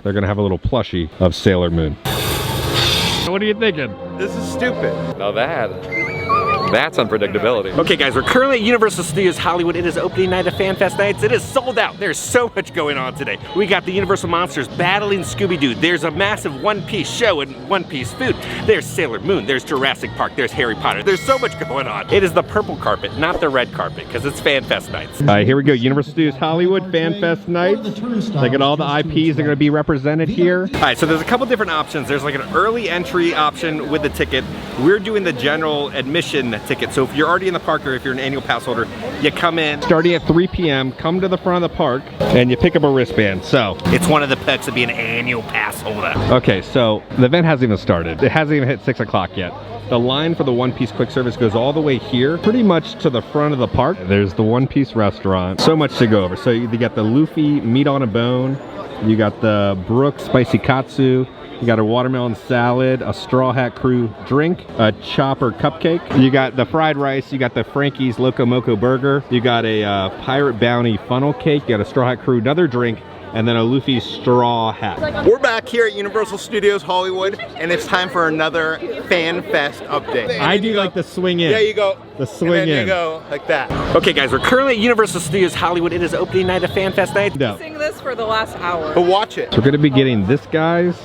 they're gonna have a little plushie of Sailor Moon. What are you thinking? This is stupid. Now that's unpredictability. Okay guys, we're currently at Universal Studios Hollywood. It is opening night of FanFest Nights. It is sold out. There's so much going on today. We got the Universal Monsters battling Scooby-Doo. There's a massive One Piece show and One Piece food. There's Sailor Moon, there's Jurassic Park, there's Harry Potter. There's so much going on. It is the purple carpet, not the red carpet, because it's FanFest Nights. All right, here we go. Universal Studios Hollywood FanFest Nights. Look at all the IPs that are gonna be represented here. All right, so there's a couple different options. There's like an early entry option with the ticket. We're doing the general admission ticket. So if you're already in the park or if you're an annual pass holder, you come in. Starting at 3 p.m., come to the front of the park and you pick up a wristband. So it's one of the perks of being an annual pass holder. Okay, so the event hasn't even started. It hasn't even hit 6 o'clock yet. The line for the One Piece quick service goes all the way here, pretty much to the front of the park. There's the One Piece restaurant. So much to go over. So you got the Luffy meat on a bone. You got the Brooks spicy katsu. You got a watermelon salad, a Straw Hat Crew drink, a Chopper cupcake. You got the fried rice, you got the Frankie's Loco Moco burger, you got a Pirate Bounty funnel cake, you got a Straw Hat Crew another drink, and then a Luffy straw hat. We're back here at Universal Studios Hollywood, and it's time for another FanFest update. I do like the swing in. There you go. The swing and then in. You go like that. Okay guys, we're currently at Universal Studios Hollywood. It is opening night of FanFest Night. No. Sing this for the last hour. But watch it. So we're gonna be getting this guy's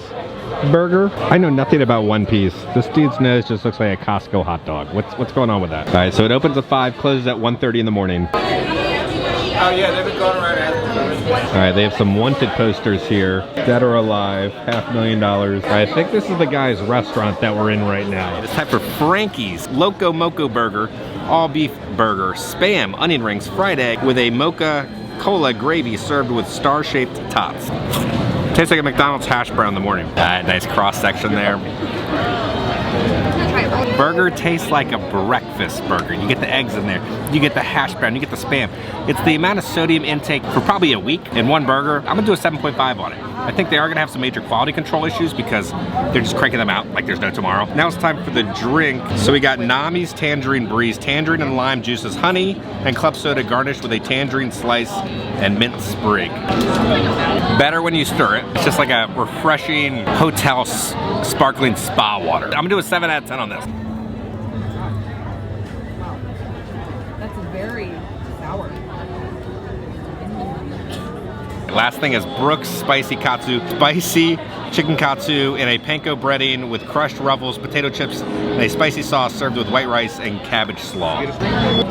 burger. I know nothing about One Piece. This dude's nose just looks like a Costco hot dog. What's going on with that? All right, so it opens at 5, closes at 1:30 in the morning. Oh yeah, they've been going right at it. All right, they have some wanted posters here. Dead or alive, $500,000. I think this is the guy's restaurant that we're in right now. It's time for Frankie's Loco Moco burger, all beef burger, Spam onion rings, fried egg with a mocha cola gravy served with star-shaped tots. Tastes like a McDonald's hash brown in the morning. Nice cross section there. Burger tastes like a breakfast burger. You get the eggs in there, you get the hash brown, you get the Spam. It's the amount of sodium intake for probably a week in one burger. I'm gonna do a 7.5 on it. I think they are gonna have some major quality control issues because they're just cranking them out like there's no tomorrow. Now it's time for the drink. So we got Nami's Tangerine Breeze, tangerine and lime juices, honey, and club soda garnished with a tangerine slice and mint sprig. Better when you stir it. It's just like a refreshing hotel sparkling spa water. I'm gonna do a 7 out of 10 on this. That's very sour. Last thing is Brooks spicy katsu. Spicy chicken katsu in a panko breading with crushed ruffles, potato chips, and a spicy sauce served with white rice and cabbage slaw.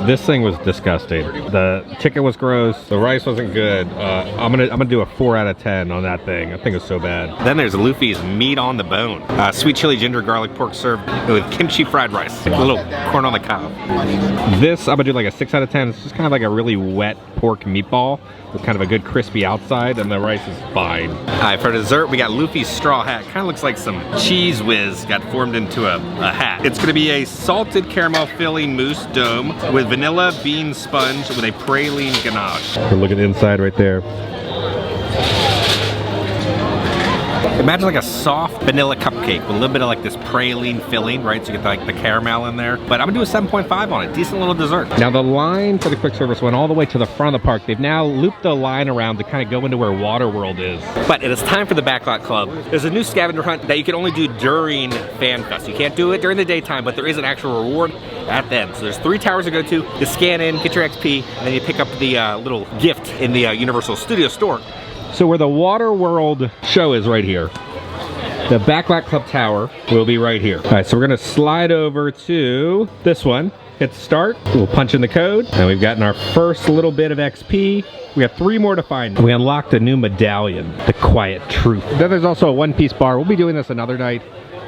This thing was disgusting. The chicken was gross. The rice wasn't good. I'm gonna do a 4 out of 10 on that thing. I think it's so bad. Then there's Luffy's meat on the bone. Sweet chili ginger garlic pork served with kimchi fried rice. Like a little corn on the cob. This, I'm gonna do like a 6 out of 10. It's just kind of like a really wet pork meatball with kind of a good crispy outside, and the rice is fine. All right, for dessert, we got Luffy's straw hat. Kind of looks like some cheese whiz got formed into a hat. It's gonna be a salted caramel filling mousse dome with vanilla bean sponge with a praline ganache. Look at the inside right there. Imagine like a soft vanilla cupcake with a little bit of like this praline filling, right? So you get like the caramel in there. But I'm gonna do a 7.5 on it. Decent little dessert. Now the line for the quick service went all the way to the front of the park. They've now looped the line around to kind of go into where Water World is. But it is time for the Backlot Club. There's a new scavenger hunt that you can only do during FanFest. You can't do it during the daytime, but there is an actual reward at the end. So there's 3 towers to go to. You scan in, get your XP, and then you pick up the little gift in the Universal Studio store. So where the Water World show is right here, the Backlot Club Tower will be right here. All right, so we're gonna slide over to this one, hit start, we'll punch in the code, and we've gotten our first little bit of XP. We have 3 more to find. We unlocked a new medallion, the Quiet Truth. Then there's also a One Piece bar. We'll be doing this another night,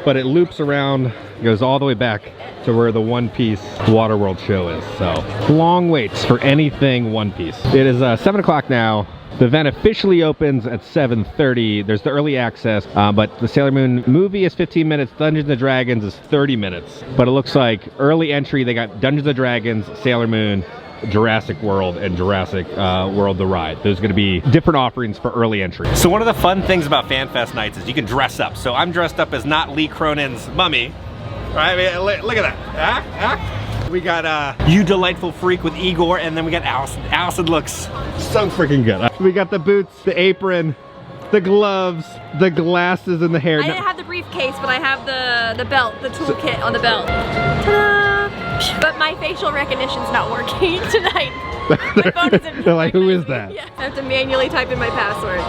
but it loops around, goes all the way back to where the One Piece Water World show is. So long waits for anything One Piece. It is 7 o'clock now. The event officially opens at 7:30. There's the early access, but the Sailor Moon movie is 15 minutes. Dungeons & Dragons is 30 minutes. But it looks like early entry, they got Dungeons & Dragons, Sailor Moon, Jurassic World, and Jurassic World the Ride. There's going to be different offerings for early entry. So one of the fun things about FanFest nights is you can dress up. So I'm dressed up as not Lee Cronin's mummy. Right? I mean, look at that. We got You Delightful Freak with Igor, and then we got Allison. Allison looks So freaking good. We got the boots, the apron, the gloves, the glasses, and the hair. I didn't have the briefcase, but I have the belt, the toolkit on the belt. Ta-da! But my facial recognition's not working tonight. My phone isn't. They're like, who is that? Yeah, I have to manually type in my password.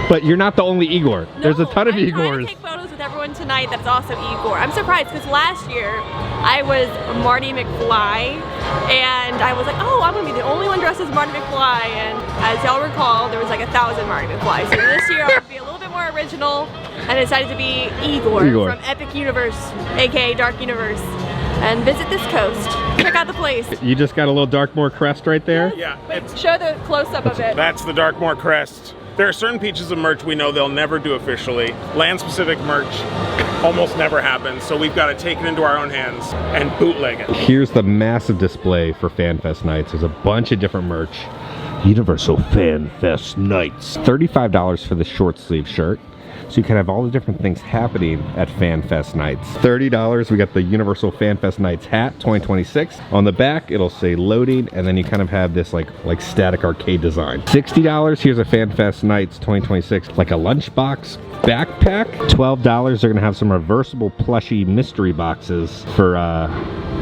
But you're not the only Igor. There's a ton of I'm Igors. trying to take photos with everyone tonight that's also Igor. I'm surprised because last year I was Marty McFly and I was like, oh, I'm gonna be the only one dressed as Marty McFly, and as y'all recall, there was like 1,000 Marty McFly. So this year I'm gonna be a little bit more original and I decided to be Igor from Epic Universe, aka Dark Universe, and visit this coast. Check out the place. You just got a little Darkmoor crest right there? Yeah. Show the close-up of it. That's the Darkmoor crest. There are certain pieces of merch we know they'll never do officially. Land-specific merch almost never happens, so we've got to take it into our own hands and bootleg it. Here's the massive display for FanFest nights. There's a bunch of different merch. Universal FanFest nights. $35 for the short sleeve shirt. So you can have all the different things happening at FanFest nights. $30, we got the Universal FanFest Nights hat, 2026. On the back, it'll say loading, and then you kind of have this like static arcade design. $60, here's a FanFest Nights 2026, like a lunchbox backpack. $12, they're gonna have some reversible plushy mystery boxes for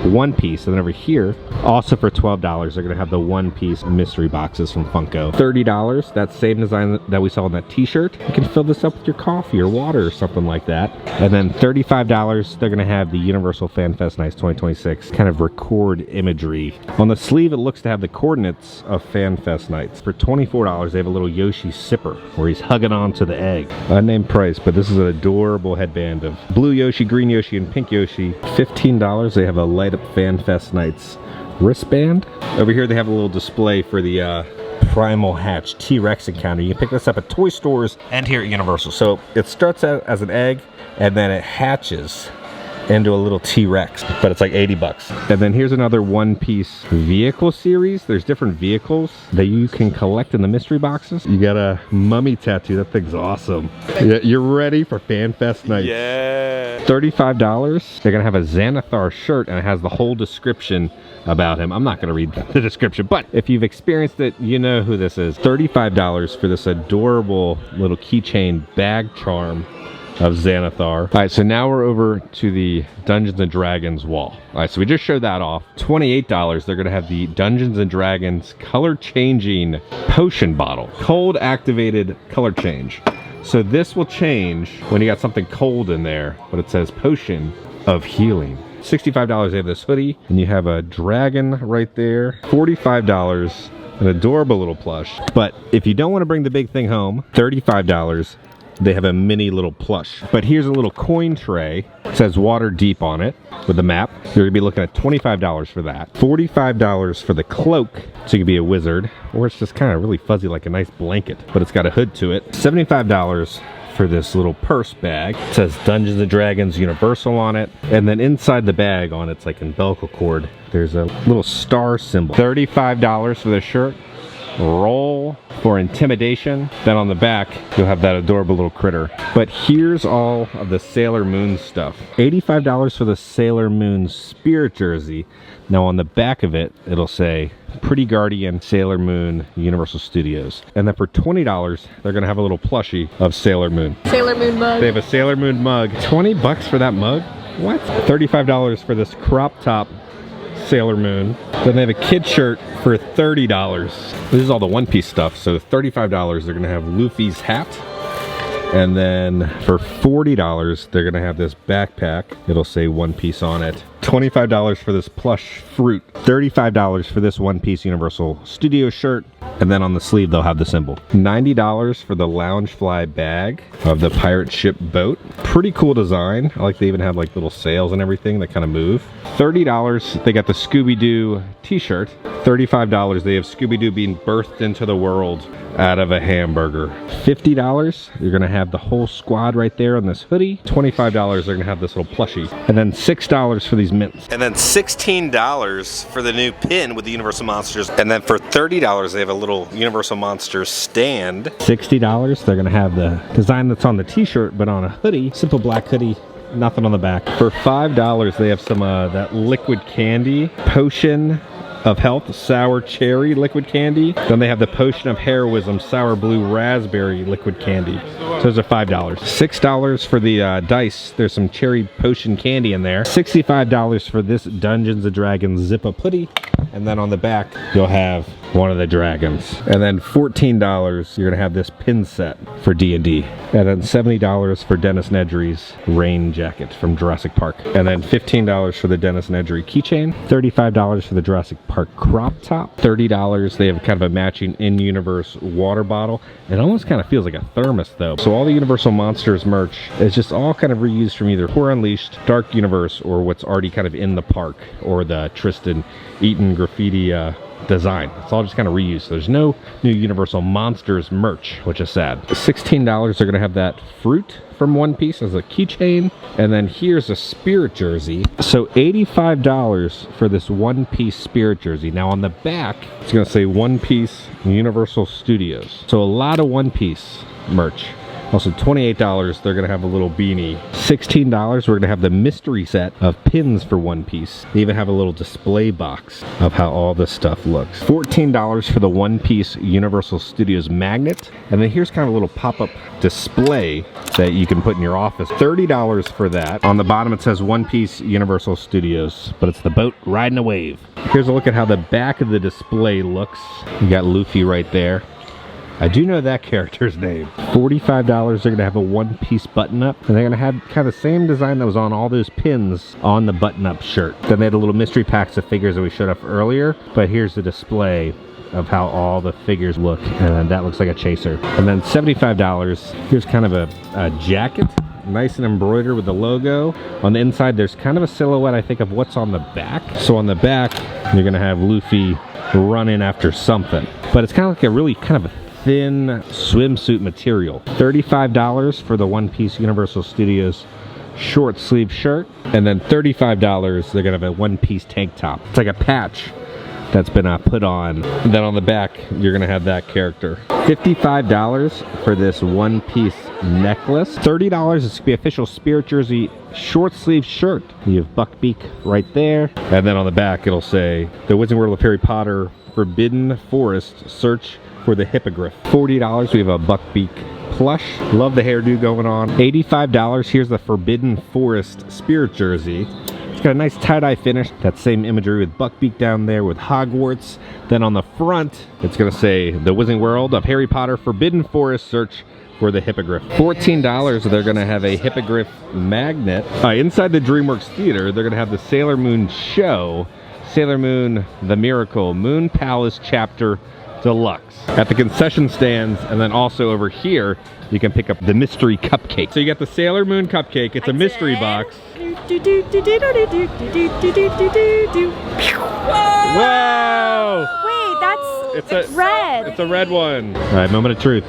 one piece. And then over here, also for $12, they're gonna have the one piece mystery boxes from Funko. $30, that same design that we saw on that t-shirt. You can fill this up with your coffee or water or something like that. And then $35, they're gonna have the Universal FanFest Nights 2026 kind of record imagery. On the sleeve, it looks to have the coordinates of FanFest Nights. For $24, they have a little Yoshi sipper where he's hugging onto the egg. Unnamed price, but this is an adorable headband of blue Yoshi, green Yoshi, and pink Yoshi. $15, they have a light up FanFest Nights wristband. Over here, they have a little display for the Primal Hatch T-Rex encounter. You can pick this up at toy stores and here at Universal. So it starts out as an egg and then it hatches into a little T-Rex, but it's like 80 bucks. And then here's another one-piece vehicle series. There's different vehicles that you can collect in the mystery boxes. You got a mummy tattoo. That thing's awesome. You're ready for FanFest nights. Yeah. $35. They're gonna have a Xanathar shirt and it has the whole description about him. I'm not gonna read the description, but if you've experienced it, you know who this is. $35 for this adorable little keychain bag charm of Xanathar. All right, so now we're over to the Dungeons and Dragons wall. All right, so we just showed that off. $28, they're gonna have the Dungeons and Dragons color changing potion bottle. Cold activated color change. So this will change when you got something cold in there, but it says potion of healing. $65, they have this hoodie, and you have a dragon right there. $45, an adorable little plush. But if you don't want to bring the big thing home, $35, they have a mini little plush. But here's a little coin tray. It says water deep on it with the map. You're gonna be looking at $25 for that. $45 for the cloak, so you can be a wizard, or it's just kind of really fuzzy like a nice blanket, but it's got a hood to it. $75 for this little purse bag. It says Dungeons and Dragons Universal on it. And then inside the bag on its like umbilical cord, there's a little star symbol. $35 for the shirt. Roll for intimidation. Then on the back, you'll have that adorable little critter. But here's all of the Sailor Moon stuff. $85 for the Sailor Moon spirit jersey. Now on the back of it, it'll say Pretty Guardian Sailor Moon Universal Studios. And then for $20, they're gonna have a little plushie of Sailor Moon. Sailor Moon mug. They have a Sailor Moon mug. 20 bucks for that mug? What? $35 for this crop top Sailor Moon. Then they have a kid shirt for $30. This is all the one-piece stuff. So $35, they're gonna have Luffy's hat. And then for $40, they're gonna have this backpack. It'll say One Piece on it. $25 for this plush fruit. $35 for this One Piece Universal Studio shirt. And then on the sleeve, they'll have the symbol. $90 for the Loungefly bag of the pirate ship boat. Pretty cool design. I like they even have like little sails and everything that kind of move. $30, they got the Scooby-Doo t-shirt. $35, they have Scooby-Doo being birthed into the world out of a hamburger. $50, you're gonna have the whole squad right there on this hoodie. $25, they're gonna have this little plushie. And then $6 for these mints. And then $16 for the new pin with the Universal Monsters. And then for $30, they have a little Universal Monsters stand. $60, they're gonna have the design that's on the t-shirt, but on a hoodie, simple black hoodie. Nothing on the back. For $5, they have some that liquid candy potion of Health Sour Cherry liquid candy. Then they have the Potion of Heroism Sour Blue Raspberry liquid candy. So those are $5. $6 for the dice. There's some cherry potion candy in there. $65 for this Dungeons & Dragons Zip-a-Putty. And then on the back, you'll have one of the dragons. And then $14, you're gonna have this pin set for D&D. And then $70 for Dennis Nedry's rain jacket from Jurassic Park. And then $15 for the Dennis Nedry keychain. $35 for the Jurassic Park crop top. $30, they have kind of a matching in-universe water bottle. It almost kind of feels like a thermos though. So all the Universal Monsters merch is just all kind of reused from either Horror Unleashed, Dark Universe, or what's already kind of in the park, or the Tristan Eaton graffiti design. It's all just kind of reused. There's no new Universal Monsters merch, which is sad. $16, they're gonna have that fruit from One Piece as a keychain. And then here's a Spirit jersey. So $85 for this One Piece Spirit jersey. Now on the back, it's gonna say One Piece Universal Studios. So a lot of One Piece merch. Also $28, they're gonna have a little beanie. $16, we're gonna have the mystery set of pins for One Piece. They even have a little display box of how all this stuff looks. $14 for the One Piece Universal Studios magnet. And then here's kind of a little pop-up display that you can put in your office. $30 for that. On the bottom it says One Piece Universal Studios, but it's the boat riding a wave. Here's a look at how the back of the display looks. You got Luffy right there. I do know that character's name. $45, they're gonna have a One Piece button-up, and they're gonna have kind of the same design that was on all those pins on the button-up shirt. Then they had a little mystery packs of figures that we showed up earlier, but here's the display of how all the figures look, and that looks like a chaser. And then $75, here's kind of a jacket, nice and embroidered with the logo. On the inside, there's kind of a silhouette, I think, of what's on the back. So on the back, you're gonna have Luffy running after something, but it's kind of like a really kind of a thin swimsuit material. $35 for the One Piece Universal Studios short sleeve shirt, and then $35 they're gonna have a One Piece tank top. It's like a patch that's been put on. And then on the back you're gonna have that character. $55 for this One Piece necklace. $30 is gonna be official Spirit jersey short sleeve shirt. You have Buckbeak right there, and then on the back it'll say the Wizarding World of Harry Potter Forbidden Forest, search for the hippogriff. $40, we have a Buckbeak plush. Love the hairdo going on. $85, here's the Forbidden Forest Spirit jersey. It's got a nice tie-dye finish. That same imagery with Buckbeak down there with Hogwarts. Then on the front, it's gonna say the Wizarding World of Harry Potter Forbidden Forest, search for the hippogriff. $14, they're gonna have a hippogriff magnet. Inside the DreamWorks Theater, they're gonna have the Sailor Moon show, Sailor Moon The Miracle Moon Palace Chapter Deluxe. At the concession stands, and then also over here, you can pick up the mystery cupcake. So you got the Sailor Moon cupcake. It's a mystery box. Whoa! Wait, it's red. It's a red one. All right, moment of truth.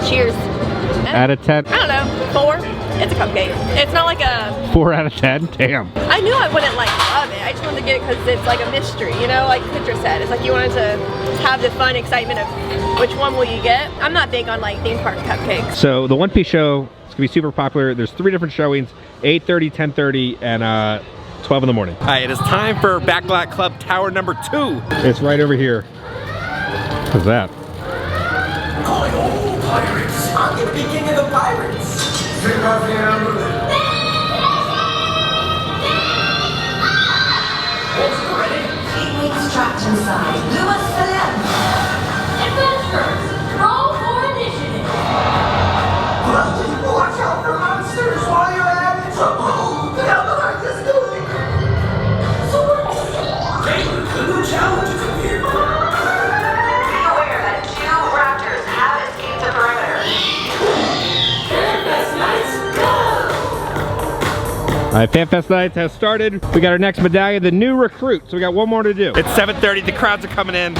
Cheers. Out of 10. I don't know, 4. It's a cupcake. It's not like a... 4 out of 10? Damn. I knew I wouldn't like love it. I just wanted to get it because it's like a mystery, you know, like Citra said. It's like you wanted to have the fun excitement of which one will you get. I'm not big on like theme park cupcakes. So the One Piece show, it's gonna be super popular. There's 3 different showings, 8:30, 10:30, and 12 in the morning. All right, it is time for Backlash Club Tower number 2. It's right over here. What's that? Pirates! I'm gonna be king of the pirates! Seaweeds trapped inside. Lewis Philip! Adventurers, roll for initiative! Watch out for monsters while you're at it! How just doing? Hey, new challenges appear! Be aware that 2 raptors have escaped the perimeter. All right, FanFest Nights has started. We got our next medallion, the new recruit. So we got one more to do. It's 7:30, the crowds are coming in.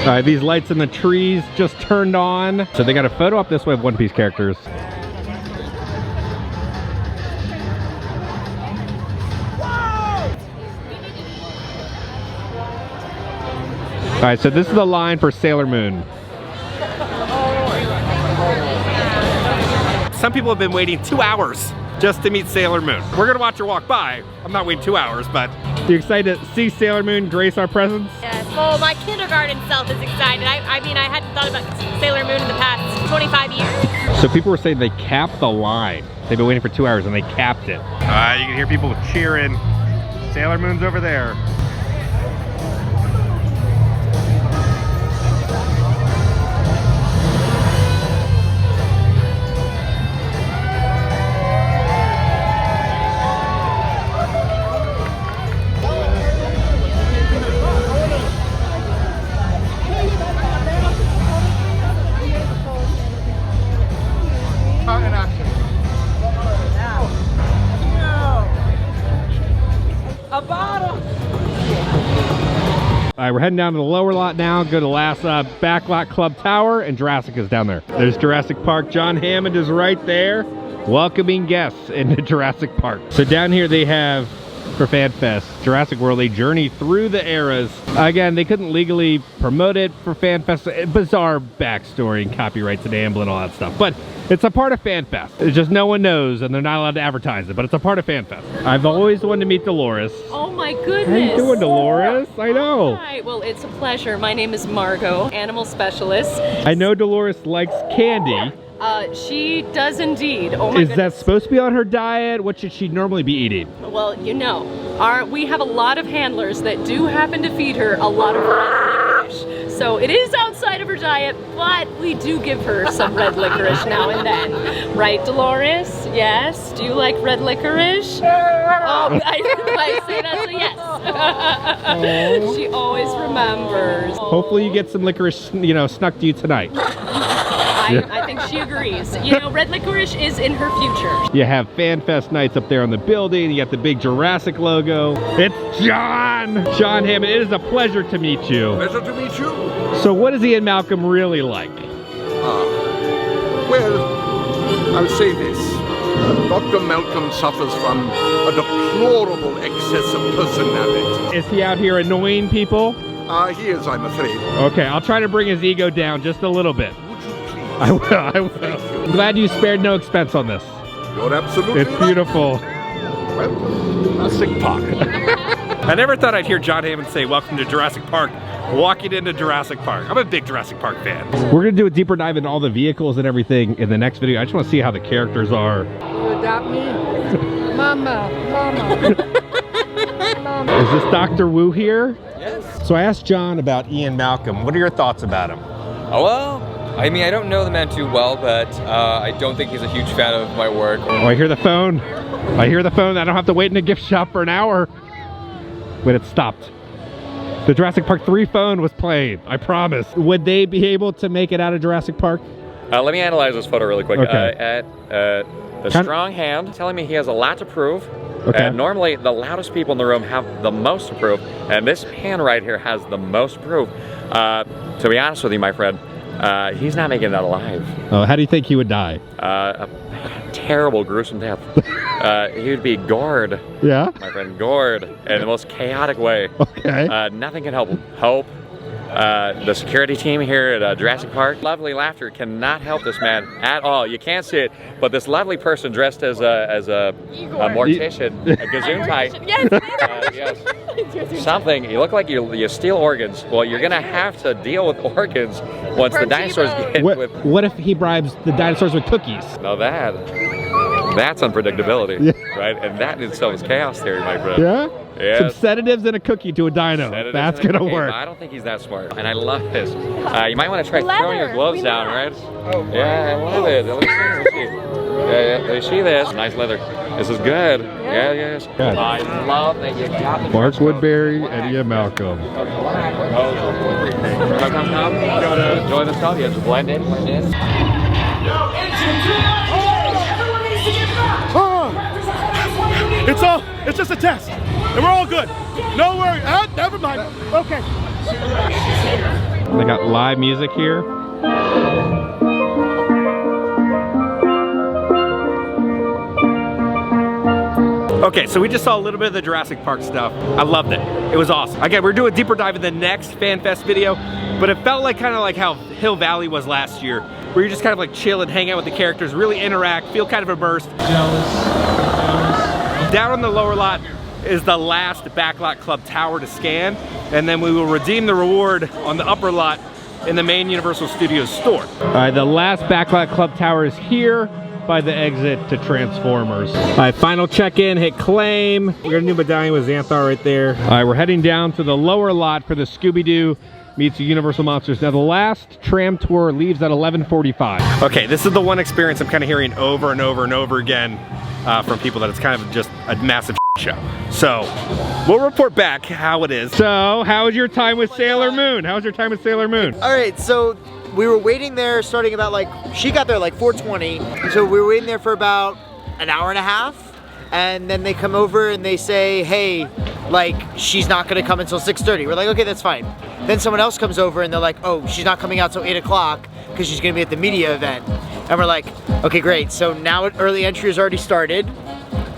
All right, these lights in the trees just turned on. So they got a photo up this way of One Piece characters. All right, so this is the line for Sailor Moon. Some people have been waiting 2 hours just to meet Sailor Moon. We're gonna watch her walk by. I'm not waiting 2 hours, but You excited to see Sailor Moon grace our presence? Yes. Oh, my kindergarten self is excited. I mean, I hadn't thought about Sailor Moon in the past 25 years. So people were saying they capped the line. They've been waiting for 2 hours and they capped it. You can hear people cheering. Sailor Moon's over there. All right, we're heading down to the lower lot now. Go to the last backlot club tower, and Jurassic is down there. There's Jurassic Park. John Hammond is right there, welcoming guests into Jurassic Park. So down here they have, for FanFest, Jurassic World, a journey through the eras. Again, they couldn't legally promote it for FanFest. Bizarre backstory and copyrights and Amblin and all that stuff. But it's a part of FanFest. It's just no one knows and they're not allowed to advertise it, but it's a part of FanFest. I've always wanted to meet Dolores. Oh my goodness. How you doing, Dolores? I know. All right, well, it's a pleasure. My name is Margot, animal specialist. I know Dolores likes candy. She does indeed. Oh my Is goodness. that supposed to be on her diet? What should she normally be eating? Well, you know, we have a lot of handlers that do happen to feed her a lot of red licorice. So it is outside of her diet, but we do give her some red licorice now and then. Right, Dolores? Yes? Do you like red licorice? Oh, I say that's a yes. She always remembers. Hopefully you get some licorice, you know, snuck to you tonight. I think she agrees. You know, red licorice is in her future. You have FanFest nights up there on the building. You got the big Jurassic logo. It's John Hammond. It is a pleasure to meet you. Pleasure to meet you. So what is Ian Malcolm really like? Well, I'll say this. Dr. Malcom suffers from a deplorable excess of personality. Is he out here annoying people? He is, I'm afraid. Okay, I'll try to bring his ego down just a little bit. I will. I'm glad you spared no expense on this. You're absolutely It's beautiful. Well, Jurassic Park. I never thought I'd hear John Hammond say, "Welcome to Jurassic Park," walking into Jurassic Park. I'm a big Jurassic Park fan. We're gonna do a deeper dive into all the vehicles and everything in the next video. I just want to see how the characters are. You adopt me? Mama. Is this Dr. Wu here? Yes. So I asked John about Ian Malcolm. What are your thoughts about him? Oh, well, I mean, I don't know the man too well, but I don't think he's a huge fan of my work. Oh, I hear the phone. I hear the phone. I don't have to wait in a gift shop for an hour. But it stopped. The Jurassic Park 3 phone was playing, I promise. Would they be able to make it out of Jurassic Park? Let me analyze this photo really quick. Okay. A strong hand telling me he has a lot to prove. Okay. Normally, the loudest people in the room have the most to prove, and this hand right here has the most to prove. To be honest with you, my friend, he's not making it out alive. Oh, how do you think he would die? A terrible, gruesome death. He would be gored. Yeah? My friend, gored in the most chaotic way. Okay. Nothing can help him. Hope. The security team here at Jurassic Park. Lovely laughter cannot help this man at all. You can't see it, but this lovely person dressed as a mortician, a gazoon yes. Something. You look like you steal organs. Well, you're gonna have to deal with organs once the dinosaurs get What if he bribes the dinosaurs with cookies? Now that's unpredictability, right? And that in itself is chaos theory, my friend. Yeah? Yes. Some sedatives and a cookie to a dino. That's gonna work. I don't think he's that smart, and I love this. You might want to try throwing your gloves down, right? Oh, yeah, I love it. Let me see. Yeah, you see this? Nice leather. This is good. Yeah, yes. Good. I love that you got the Mark Woodbury and Ian Malcolm. Come. Enjoy the stuff. You have to blend in. It's just a test, and we're all good. No worries. Never mind. Okay. They got live music here. Okay, so we just saw a little bit of the Jurassic Park stuff. I loved it. It was awesome. Again, we're doing a deeper dive in the next FanFest video, but it felt like kind of like how Hill Valley was last year, where you just kind of like chill and hang out with the characters, really interact, feel kind of immersed. Down on the lower lot, is the last Backlot Club tower to scan, and then we will redeem the reward on the upper lot in the main Universal Studios store. All right, the last Backlot Club tower is here by the exit to Transformers. All right, final check-in, hit claim. We're gonna do medallion with Xanthar right there. All right, we're heading down to the lower lot for the Scooby-Doo meets the Universal Monsters. Now the last tram tour leaves at 11:45. Okay, this is the one experience I'm kind of hearing over and over and over again from people, that it's kind of just a massive show. So we'll report back how it is. So how was your time with Sailor Moon? How was your time with Sailor Moon? All right, so we were waiting there starting about like, she got there like 4:20. So we were waiting there for about an hour and a half. And then they come over and they say, hey, like, she's not gonna come until 6:30. We're like, okay, that's fine. Then someone else comes over and they're like, oh, she's not coming out till 8 o'clock because she's gonna be at the media event. And we're like, okay, great. So now early entry has already started.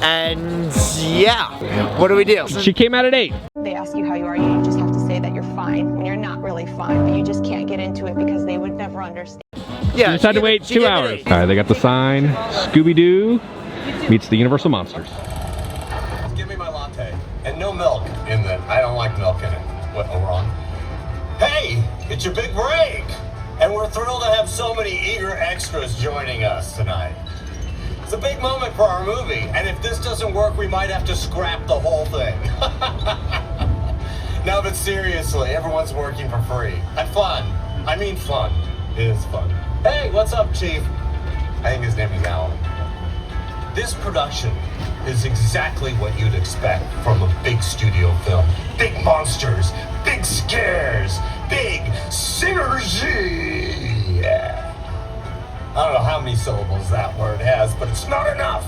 And yeah, what do we do? She came out at 8. They ask you how you are, you just have to say that you're fine when you're not really fine, but you just can't get into it because they would never understand. Yeah, you just had to wait 2 hours. All right, they got the sign. Scooby-Doo meets the Universal Monsters. Give me my latte. And no milk in it. I don't like milk in it. What, wrong? Hey, it's your big break! And we're thrilled to have so many eager extras joining us tonight. It's a big moment for our movie, and if this doesn't work, we might have to scrap the whole thing. No, but seriously, everyone's working for free. And fun. I mean fun. It is fun. Hey, what's up, Chief? I think his name is Alan. This production is exactly what you'd expect from a big studio film. Big monsters, big scares, big synergy. Yeah. I don't know how many syllables that word has, but it's not enough.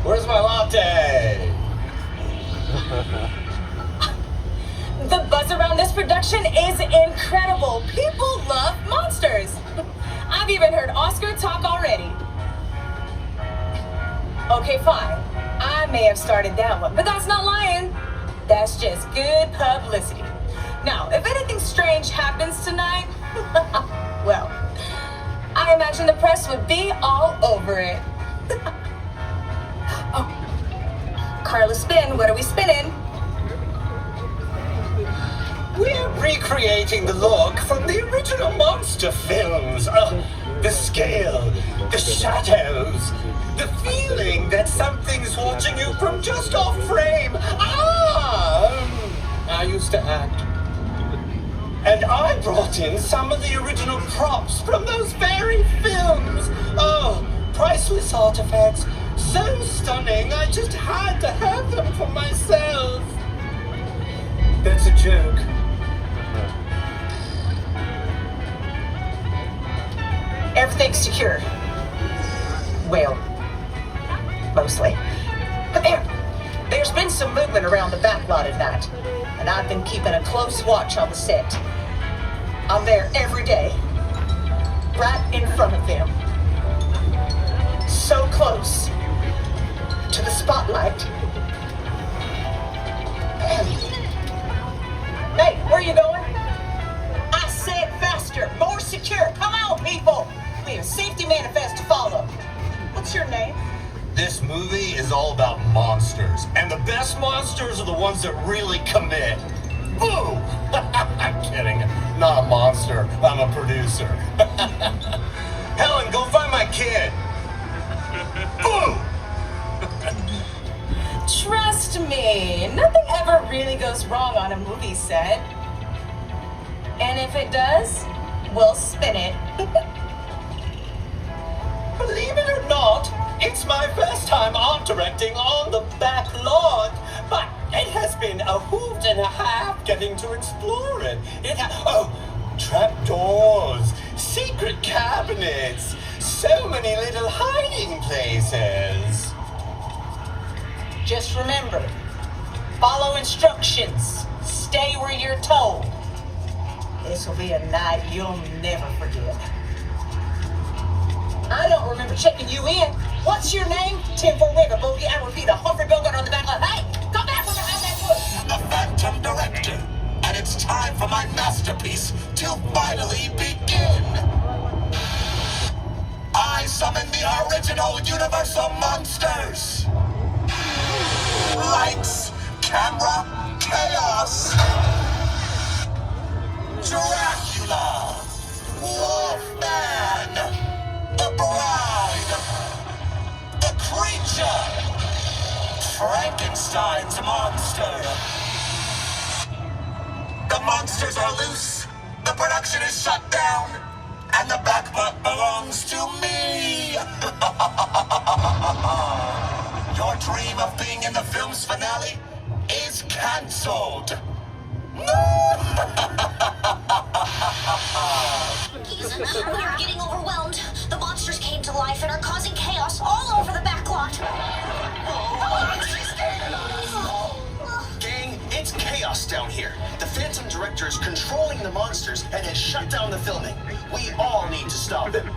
Where's my latte? The buzz around this production is incredible. People love monsters. I've even heard Oscar talk already. Okay, fine. I may have started that one, but that's not lying. That's just good publicity. Now, if anything strange happens tonight, well, I imagine the press would be all over it. Oh, Carla Spin, what are we spinning? We're recreating the look from the original monster films. The scale, the shadows, the feeling that something's watching you from just off frame. I used to act. And I brought in some of the original props from those very films. Oh, priceless artifacts. So stunning, I just had to have them for myself. That's a joke. Everything's secure. Well, mostly. But there's been some movement around the back lot at night, and I've been keeping a close watch on the set. I'm there every day, right in front of them. So close to the spotlight. Hey, where are you going? I said faster, more secure. Come on, people. We have a safety manifest to follow. What's your name? This movie is all about monsters, and the best monsters are the ones that really commit. Boo! I'm kidding. Not a monster. I'm a producer. Helen, go find my kid. Boo! Trust me, nothing ever really goes wrong on a movie set. And if it does, we'll spin it. Believe it or not, it's my first time art directing on the back lot, but it has been a hoot and a half getting to explore it. Trapdoors, secret cabinets, so many little hiding places. Just remember, follow instructions, stay where you're told. This will be a night you'll never forget. I don't remember checking you in. What's your name? 10-4 River Bogey. I repeat, a Humphrey Bogart on the back line. Hey, come back from behind that wood. The Phantom Director, and it's time for my masterpiece to finally begin. I summon the original Universal Monsters. Lights, camera, chaos. Dracula, Wolfman, the Bride, the Creature, Frankenstein's monster. The monsters are loose, the production is shut down, and the back butt belongs to me. Your dream of being in the film's finale is cancelled. We're getting overwhelmed. The monsters came to life and are causing chaos all over the backlot. Gang, it's chaos down here. The Phantom Director is controlling the monsters and has shut down the filming. We all need to stop him.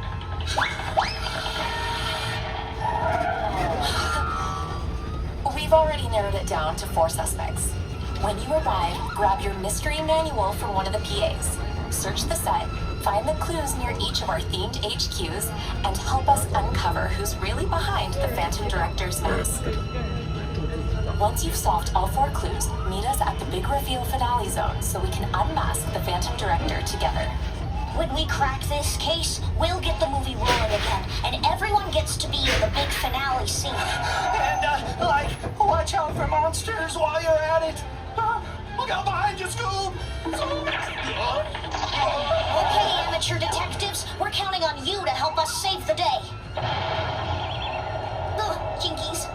We've already narrowed it down to 4 suspects. When you arrive, grab your mystery manual from one of the PAs. Search the set, find the clues near each of our themed HQs, and help us uncover who's really behind the Phantom Director's mask. Once you've solved all 4 clues, meet us at the big reveal finale zone so we can unmask the Phantom Director together. When we crack this case, we'll get the movie rolling again, and everyone gets to be in the big finale scene. And, watch out for monsters while you're at it. Look out behind you, Scoob! Okay, amateur detectives, we're counting on you to help us save the day. Ugh, jinkies.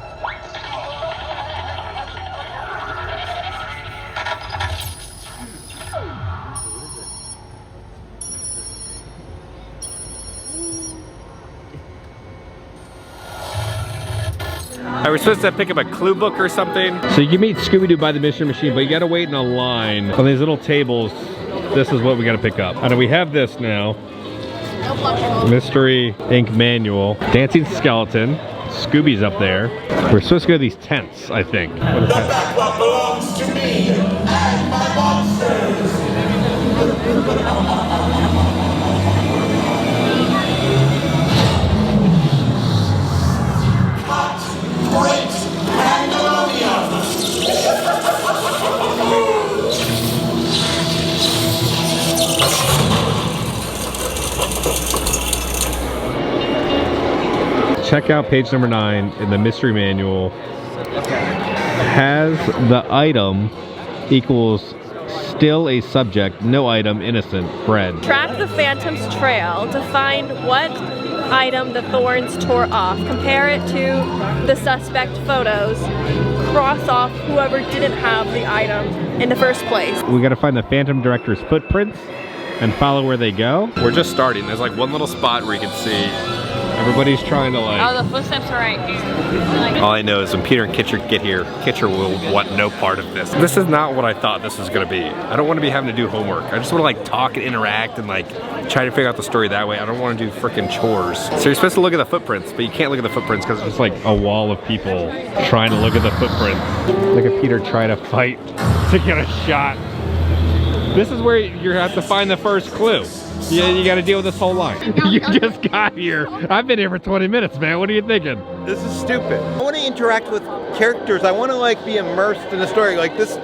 Are we supposed to pick up a clue book or something? So you can meet Scooby-Doo by the Mystery Machine, but you gotta wait in a line on these little tables. This is what we gotta pick up. And we have this now. Mystery Inc. Manual. Dancing Skeleton. Scooby's up there. We're supposed to go to these tents, I think. What is that? What belongs to me and my monsters. Great pandemonium! Check out page number 9 in the mystery manual. Has the item equals still a subject, no item, innocent, bread. Track the Phantom's trail to find what item the thorns tore off. Compare it to the suspect photos. Cross off whoever didn't have the item in the first place. We gotta find the Phantom Director's footprints and follow where they go. We're just starting. There's like one little spot where you can see. Everybody's trying to like... Oh, the footsteps are right here. All I know is when Peter and Kitcher get here, Kitcher will want no part of this. This is not what I thought this was gonna be. I don't want to be having to do homework. I just want to like talk and interact and like try to figure out the story that way. I don't want to do freaking chores. So you're supposed to look at the footprints, but you can't look at the footprints because it's just like a wall of people trying to look at the footprints. Look at Peter try to fight to get a shot. This is where you have to find the first clue. Yeah, you got to deal with this whole line. You just got here. I've been here for 20 minutes, man. What are you thinking? This is stupid. I want to interact with characters. I want to like be immersed in the story. Like this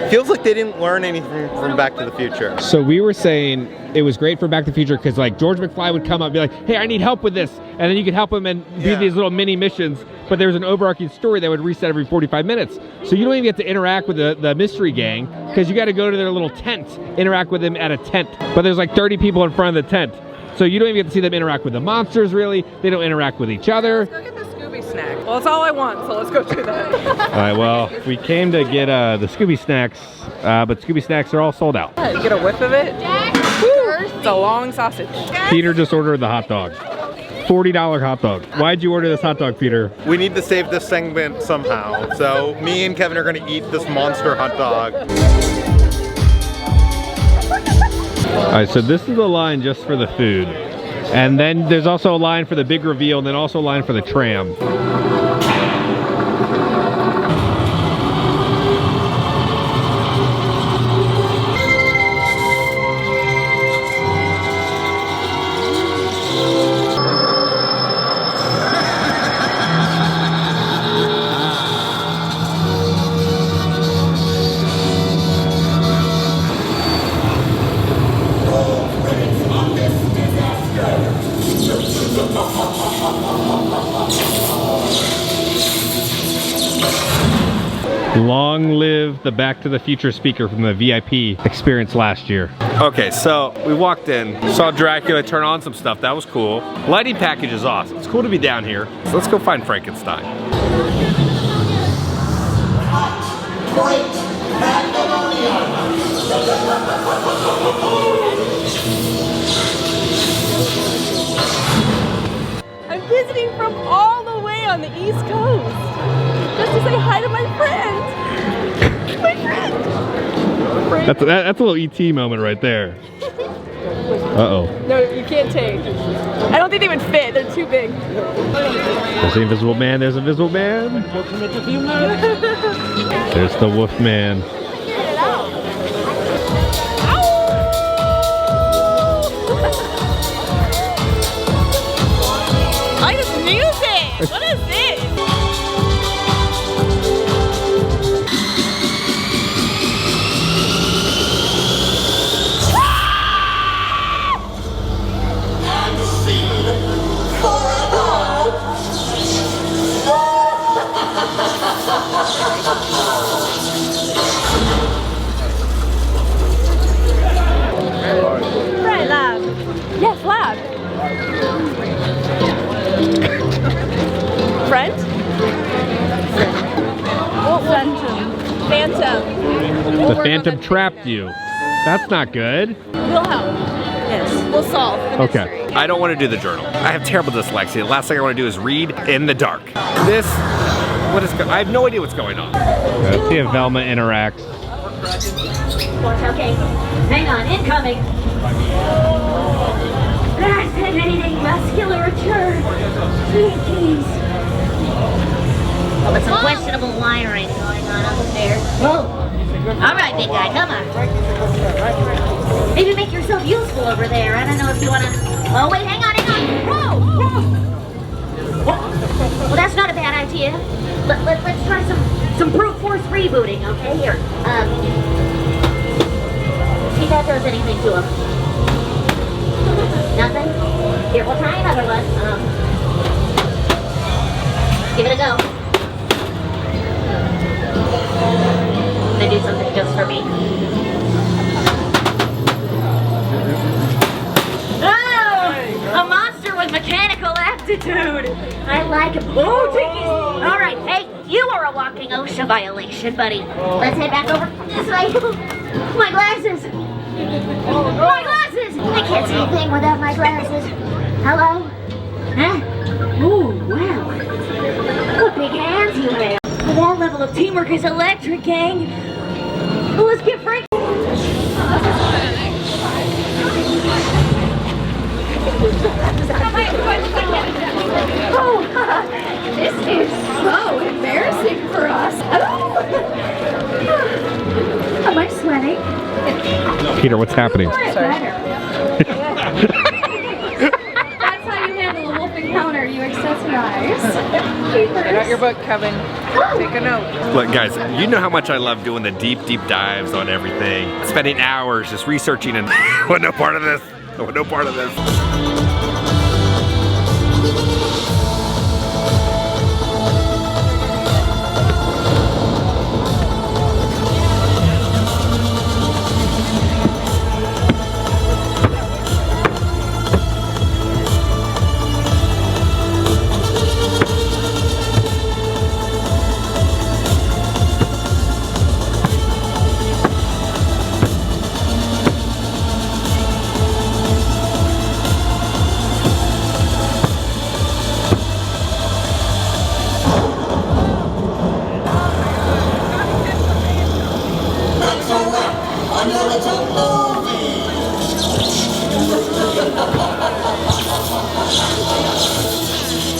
feels like they didn't learn anything from Back to the Future. So we were saying it was great for Back to the Future because like George McFly would come up and be like, hey, I need help with this. And then you could help him and do these little mini missions. But there was an overarching story that would reset every 45 minutes. So you don't even get to interact with the mystery gang because you got to go to their little tent, interact with them at a tent. But there's like 30 people in front of the tent. So you don't even get to see them interact with the monsters, really. They don't interact with each other. Let's go get the Scooby snack. Well, it's all I want, so let's go do that. All right, well, we came to get the Scooby snacks, but Scooby snacks are all sold out. You get a whiff of it. Woo, it's a long sausage. Peter just ordered the hot dog. $40 hot dog. Why'd you order this hot dog, Peter? We need to save this segment somehow. So me and Kevin are going to eat this monster hot dog. All right, so this is the line just for the food. And then there's also a line for the big reveal and then also a line for the tram. the Back to the Future speaker from the VIP experience last year. Okay, so we walked in, saw Dracula turn on some stuff. That was cool. Lighting package is awesome. It's cool to be down here. So let's go find Frankenstein. I'm visiting from all the way on the East Coast just to say hi to my friend. My friend. That's a little ET moment right there. Uh-oh. No, you can't take. I don't think they would fit. They're too big. There's the Invisible Man. There's Invisible Man. There's the Wolf Man. I like this music. What is this? Right, lab. Yes, lab. Friend? Oh, Phantom. The Phantom trapped you. That's not good. We'll help. Yes, we'll solve the mystery. Okay. I don't want to do the journal. I have terrible dyslexia. The last thing I want to do is read in the dark. This, I have no idea what's going on. Let's see if Velma interacts. Okay, hang on, incoming. That's anything musculature. Jeez. But some questionable wiring going on upstairs. Whoa. All right, big guy, come on. Maybe make yourself useful over there. I don't know if you want to... Oh, wait, hang on. Whoa, whoa. Well, that's not a bad idea. Let's try some brute force rebooting, okay? Here. See if that does anything to him. Nothing? Here, we'll try another one. Give it a go. Gonna do something just for me. Oh! A monster with mechanical aptitude! I like him. Oh, Tinky! Alright, hey, you are a walking OSHA violation, buddy. Let's head back over this way. My glasses! My glasses! I can't see a thing without my glasses. Hello? Huh? Ooh, wow. What big hands you have. That level of teamwork is electric, gang. Well, let's get Frank. Oh, this is so embarrassing for us. Am I sweating? Peter, what's happening? That's how you handle a wolf encounter. You accessorize. Get out your book, Kevin. Take a note. Look, guys, you know how much I love doing the deep dives on everything. Spending hours just researching and I want no part of this. I want no part of this.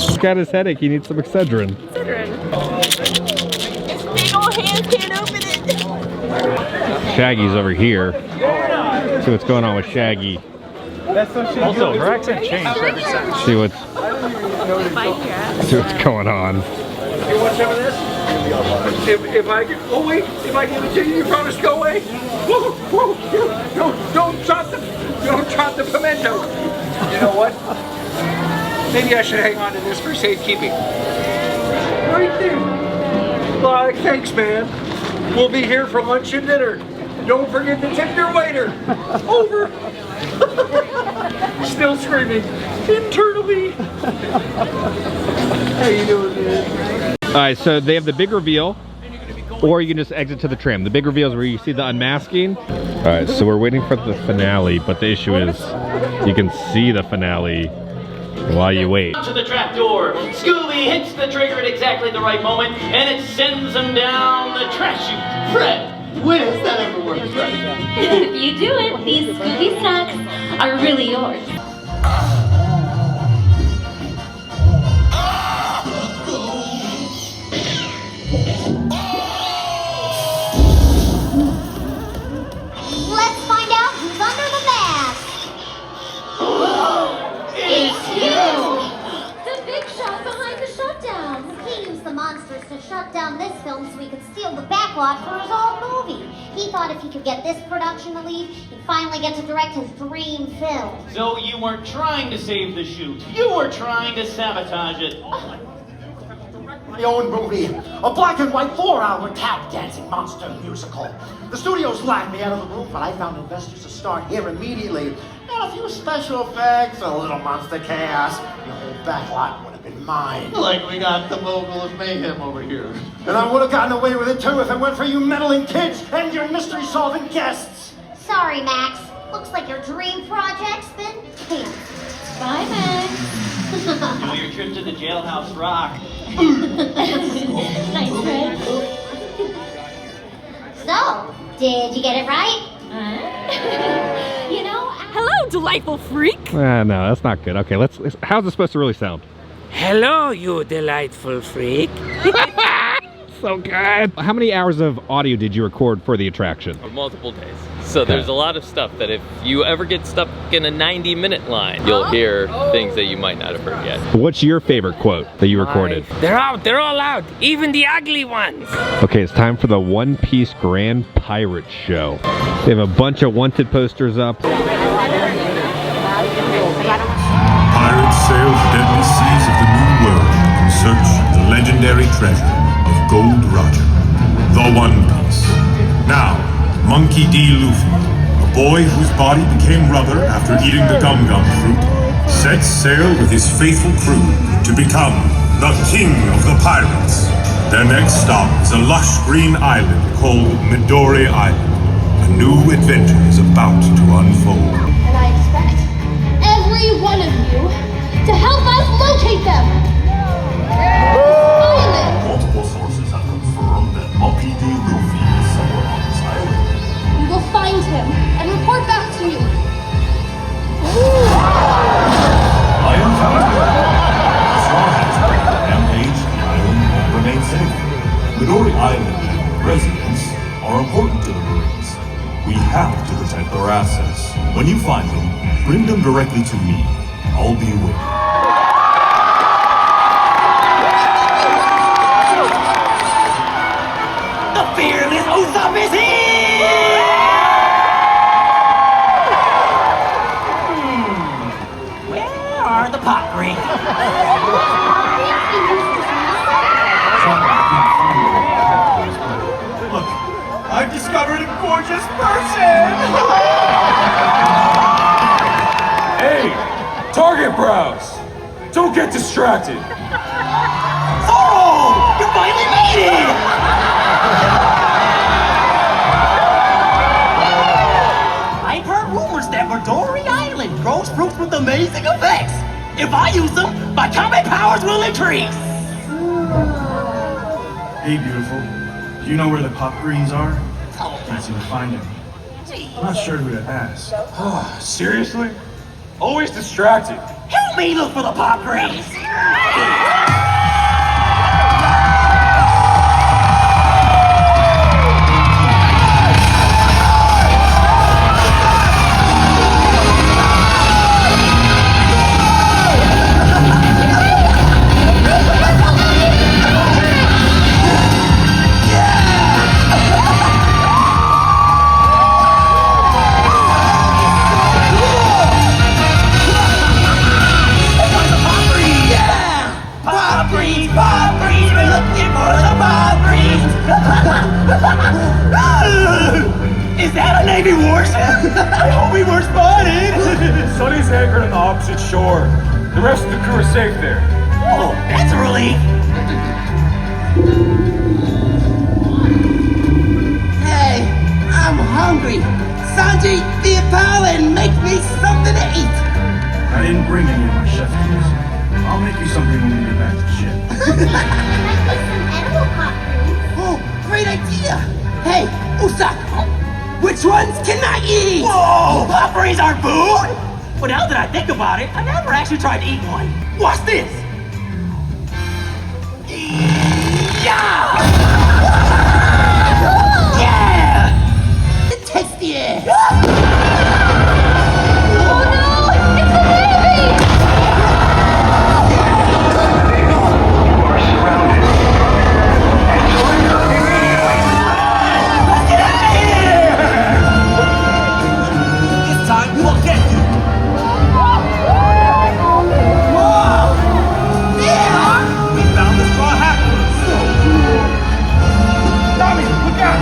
He's got his headache. He needs some Excedrin. Big old hand can't open it. Shaggy's over here. See what's going on with Shaggy. Also, her accent changed every second. See what's going on. You want some of this? If I get, oh wait, if I give it to you, you promise to go away? Whoa, whoa, don't drop the pimento. You know what? Maybe I should hang on to this for safekeeping. Right there. Like, thanks, man. We'll be here for lunch and dinner. Don't forget to tip your waiter. Over. Still screaming internally. How you doing, man? All right, so they have the big reveal, or you can just exit to the tram. The big reveal is where you see the unmasking. All right, so we're waiting for the finale, but the issue is you can see the finale while you wait. To the trap door, Scooby hits the trigger at exactly the right moment, and it sends him down the trash chute. Fred, when has that ever worked, Fred? If you do it, these Scooby snacks are really yours. Let's find out who's under the mask. It's you! The big shot behind the shutdown. He used the monsters to shut down this film so he could steal the backlot for his old movie. He thought if he could get this production to leave, he'd finally get to direct his dream film. So you weren't trying to save the shoot. You were trying to sabotage it. My own movie, a black and white 4-hour tap dancing monster musical. The studios laughed me out of the room, but I found investors to start here immediately. And a few special effects, a little monster chaos. The whole back lot would have been mine. Like we got the mogul of mayhem over here. And I would have gotten away with it too if it weren't for you meddling kids and your mystery-solving guests. Sorry, Max. Looks like your dream project's been canceled. Bye, Max. Enjoy your trip to the jailhouse rock. Nice, Fred. So, did you get it right? You know, hello, delightful freak. No, that's not good. Okay, let's how's this supposed to really sound? Hello, you delightful freak. So good. How many hours of audio did you record for the attraction? Multiple days. So there's a lot of stuff that if you ever get stuck in a 90-minute line, you'll hear things that you might not have heard yet. What's your favorite quote that you recorded? They're out. They're all out. Even the ugly ones. Okay, it's time for the One Piece Grand Pirate Show. They have a bunch of wanted posters up. Pirates sail the deadly seas of the New World in search of the legendary treasure of Gold Roger, the One Piece. Now, Monkey D. Luffy, a boy whose body became rubber after eating the gum-gum fruit, sets sail with his faithful crew to become the King of the Pirates. Their next stop is a lush green island called Midori Island. A new adventure is about to unfold. And I expect every one of you to help us locate them! Island! Multiple sources have confirmed that Monkey D. Luffy is somewhere on this island. We will find him and report back to you. I am Falcon. The Straw Hats are rampage, the island won't remain safe. Midori Island and residents are important to the Marines. We have to protect our assets. When you find them, bring them directly to me. I'll be waiting. The fearless Usopp is here! Where are the pot rings? Look, I've discovered a gorgeous person! Hey, target brows! Don't get distracted! Zoro! You finally made it! I've heard rumors that Midori Island grows fruits with amazing effects. If I use them, my combat powers will increase. Hey, beautiful. Do you know where the pop greens are? Can't seem to find them. I'm not sure who to ask. Seriously? Always distracted. Help me look for the pop greens. Navy Wars? I hope we were spotted! Sonny's anchored on the opposite shore. The rest of the crew are safe there. Oh, that's a relief. Hey, I'm hungry. Sanji, be a pal and make me something to eat. I didn't bring any of my chef tools. I'll make you something when we get back to the ship. Oh, great idea. Hey, Usopp, which ones can I eat? Whoa, popcorns aren't food. But now that I think about it, I never actually tried to eat one. Watch this. Yeah! Yeah! The tastiest! Oh no! It's the Navy! This time we'll get you. Whoa! Yeah! We found the straw hat. Tommy, look out!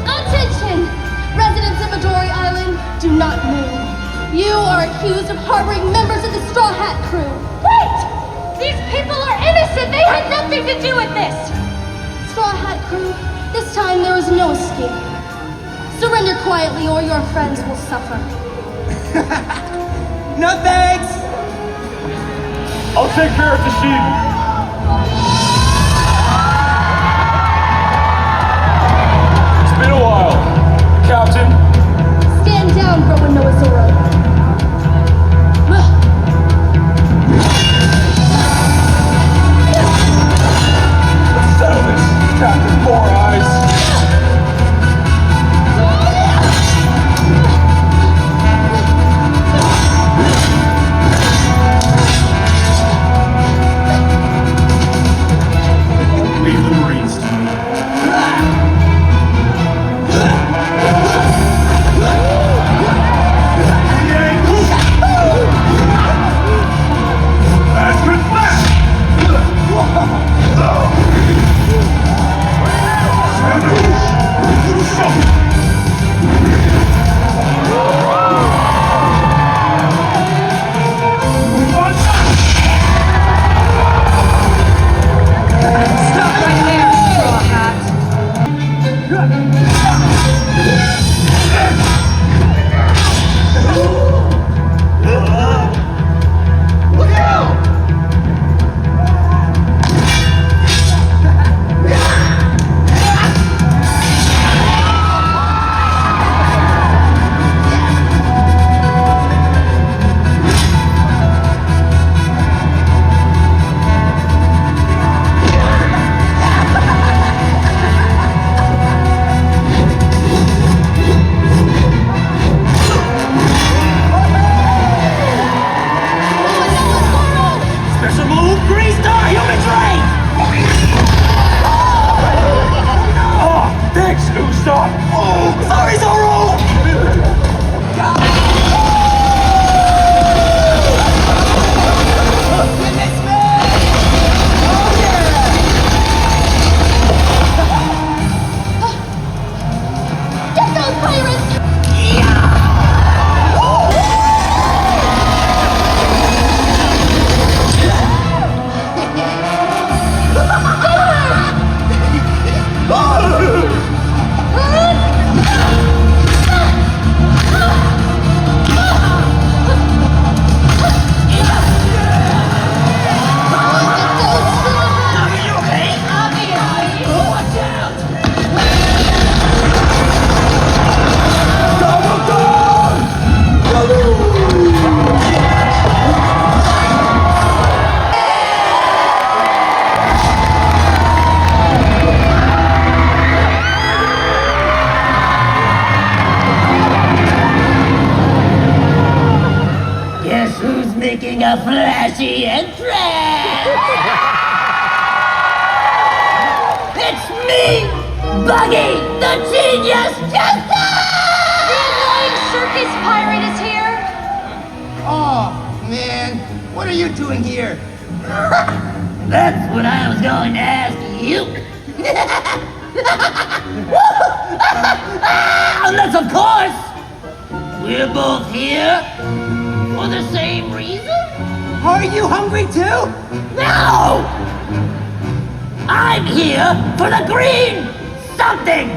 Attention! Residents of Midori Island, do not move. You are accused of harboring members of the Straw Hat crew. Wait! These people are innocent! They had nothing to do with this! Straw Hat crew, this time there is no escape. Surrender quietly or your friends will suffer. No thanks! I'll take care of Tashimi. It's been a while, Captain. Stand down, Roanoa Zoro. Let's settle this, Captain Four Eyes. Leave the Marines to me. making a flashy entrance! It's me, Buggy, the Genius Jester! The annoying circus pirate is here! Oh, man. What are you doing here? That's what I was going to ask you. Unless, of course, we're both here for the same reason? Are you hungry too? No! I'm here for the green something!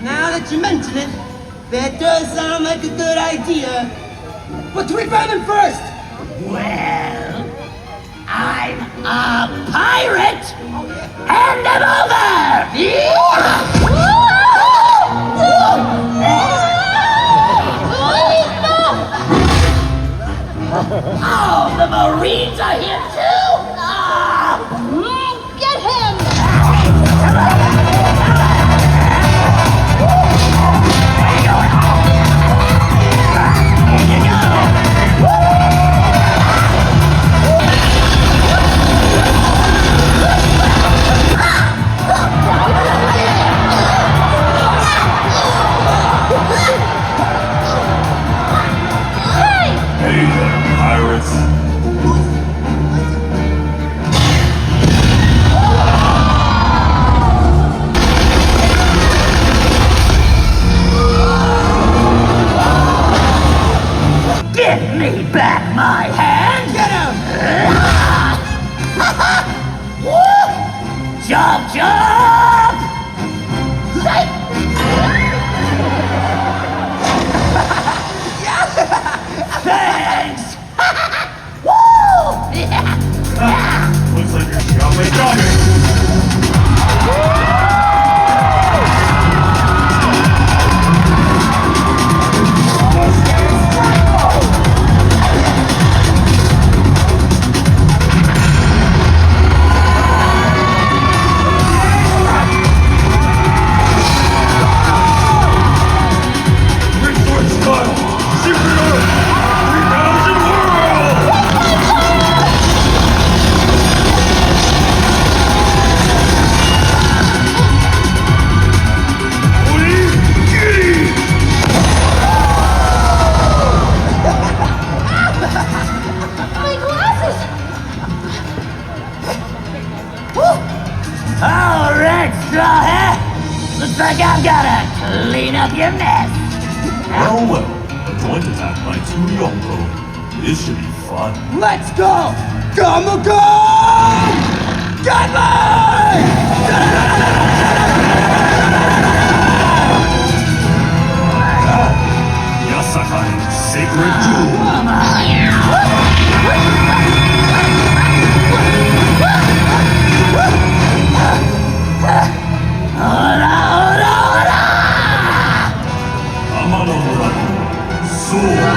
Now that you mention it, that does sound like a good idea. But do we find him first? Well, I'm a pirate! Hand them over! Oh, the Marines are here too! Get him! Hey there, pirates. Give me back my hand! Get him! Jump, jump! Thanks! Woo! Looks like you're jumping, jumping. Resort style, secret Earth, 3000 world! My glasses! All right, straw hat. Looks like I've gotta clean up your mess. Well, a joint attack by 2 Yonko. This should be fun. Let's go! Gamma-Go! Yasakai, sacred jewel. Amano Run, Sword.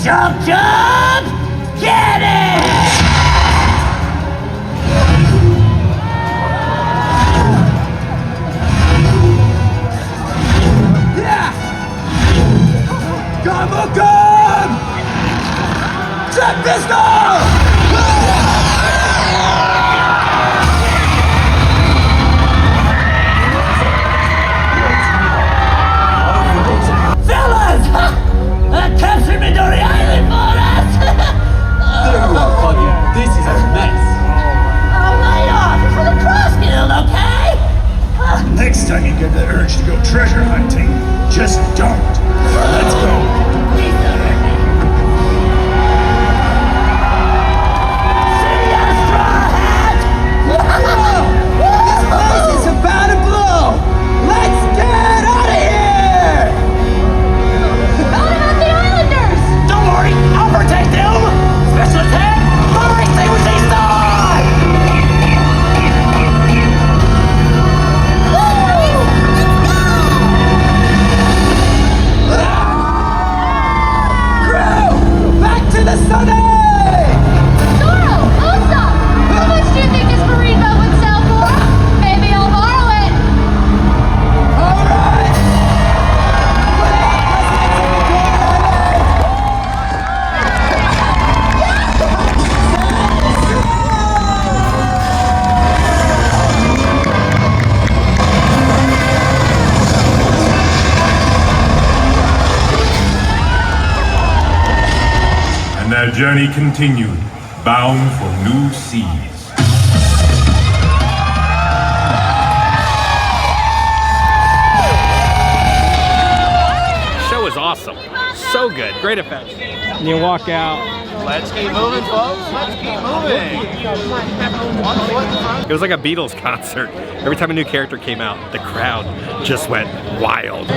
Jump, jump! Get it! journey continued, bound for new seas. Show is awesome. So good. Great effects. And you walk out. Let's keep moving, folks. Let's keep moving. It was like a Beatles concert. Every time a new character came out, the crowd just went wild.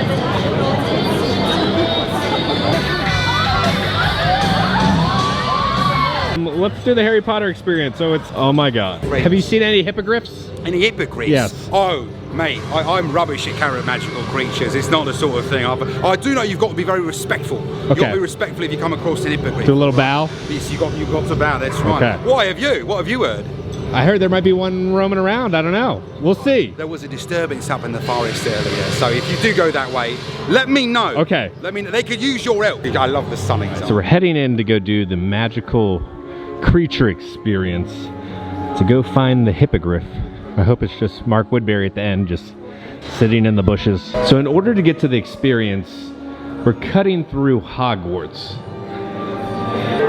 Let's do the Harry Potter experience. So it's, oh my God. Right. Have you seen any hippogriffs? Any hippogriffs? Yes. Oh, mate, I'm rubbish at carrying magical creatures. It's not the sort of thing. I do know you've got to be very respectful. You've got to be respectful if you come across an hippogriff. Do a little bow? Yes, you've got to bow, that's right. Okay. Why have you? What have you heard? I heard there might be one roaming around. I don't know. We'll see. There was a disturbance up in the forest earlier, so if you do go that way, let me know. Okay. Let me know. They could use your help. I love the sunning zone. So we're heading in to go do the magical creature experience, to go find the hippogriff. I hope it's just Mark Woodbury at the end, just sitting in the bushes. So in order to get to the experience, we're cutting through Hogwarts.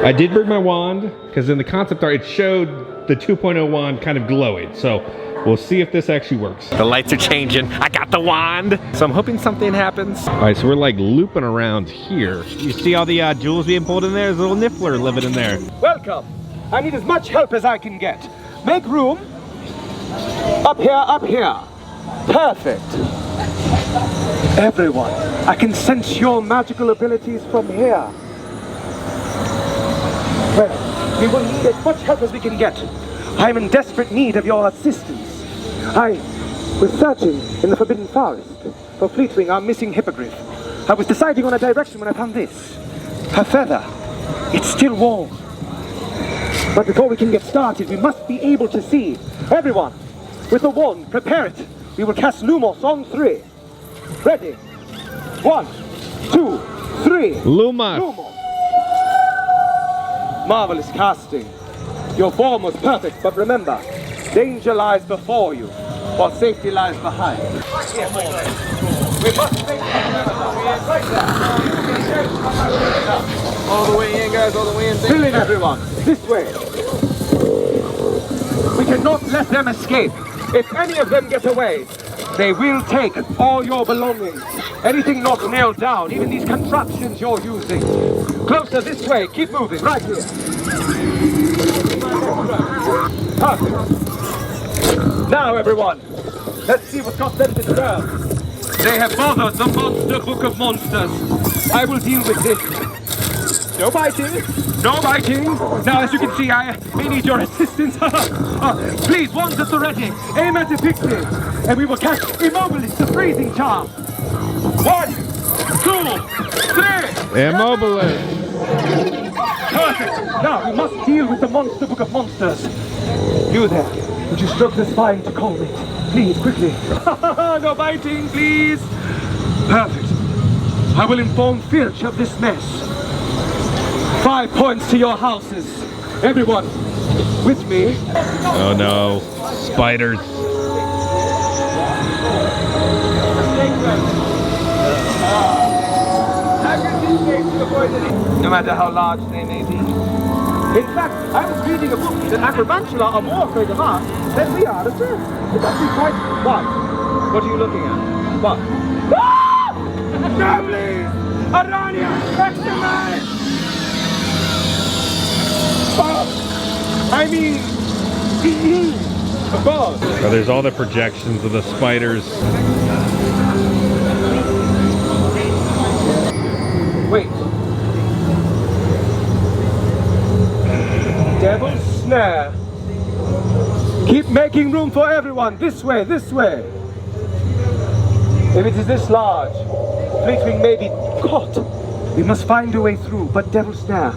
I did bring my wand, because in the concept art, it showed the 2.0 wand kind of glowing. So we'll see if this actually works. The lights are changing. I got the wand. So I'm hoping something happens. All right, so we're like looping around here. You see all the jewels being pulled in there? There's a little niffler living in there. Welcome. I need as much help as I can get. Make room. Up here, up here. Perfect. Everyone, I can sense your magical abilities from here. Well, we will need as much help as we can get. I am in desperate need of your assistance. I was searching in the Forbidden Forest for Fleetwing, our missing hippogriff. I was deciding on a direction when I found this. Her feather. It's still warm. But before we can get started, we must be able to see. Everyone, with the wand, prepare it. We will cast Lumos on 3. Ready? 1, 2, 3. Lumos. Lumos. Marvelous casting. Your form was perfect, but remember, danger lies before you, while safety lies behind. We must think right there. All the way in, guys, all the way in. Fill in, everyone. This way. We cannot let them escape. If any of them get away, they will take all your belongings. Anything not nailed down, even these contraptions you're using. Closer this way. Keep moving. Right here. Perfect. Now, everyone, let's see what got them disturbed. They have bothered the Monster Book of Monsters. I will deal with this. No biting. No biting. Now, as you can see, I may need your assistance. Please, wands at the ready. Aim at the pixie. And we will cast Immobilis, the freezing charm. 1, 2, 3. Immobilis. Perfect. Now, we must deal with the Monster Book of Monsters. You there. Would you stroke the spine to calm it? Please, quickly. No biting, please. Perfect. I will inform Filch of this mess. 5 points to your houses. Everyone, with me. Oh no, spiders. No matter how large they may be. In fact, I was reading a book that Acrobantula are more afraid of us than we are of them. Would that be quite... What? What are you looking at? What? Ah! No, please! Arania! Exterminate! I mean, of course. Oh, there's all the projections of the spiders. Wait. Devil's snare. Keep making room for everyone. This way, this way. If it is this large, Fleetwing may be caught. We must find a way through, but Devil's snare.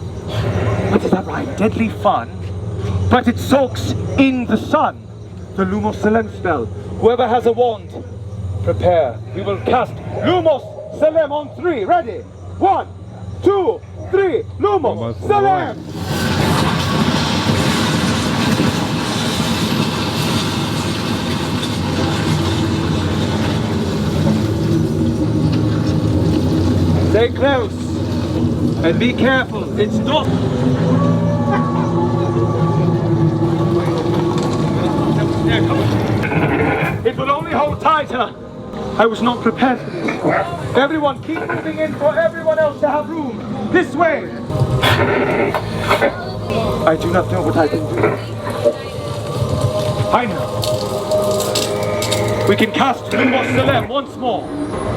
What is that rhyme? Deadly fun, but it soaks in the sun. The Lumos Selem spell. Whoever has a wand, prepare. We will cast Lumos Selem on 3. Ready? 1, 2, 3. Lumos Selem! Stay close. And be careful, it's not... It will only hold tighter. I was not prepared for this. Everyone keep moving in for everyone else to have room. This way. I do not know what I can do. I know. We can cast Lumos Celem once more.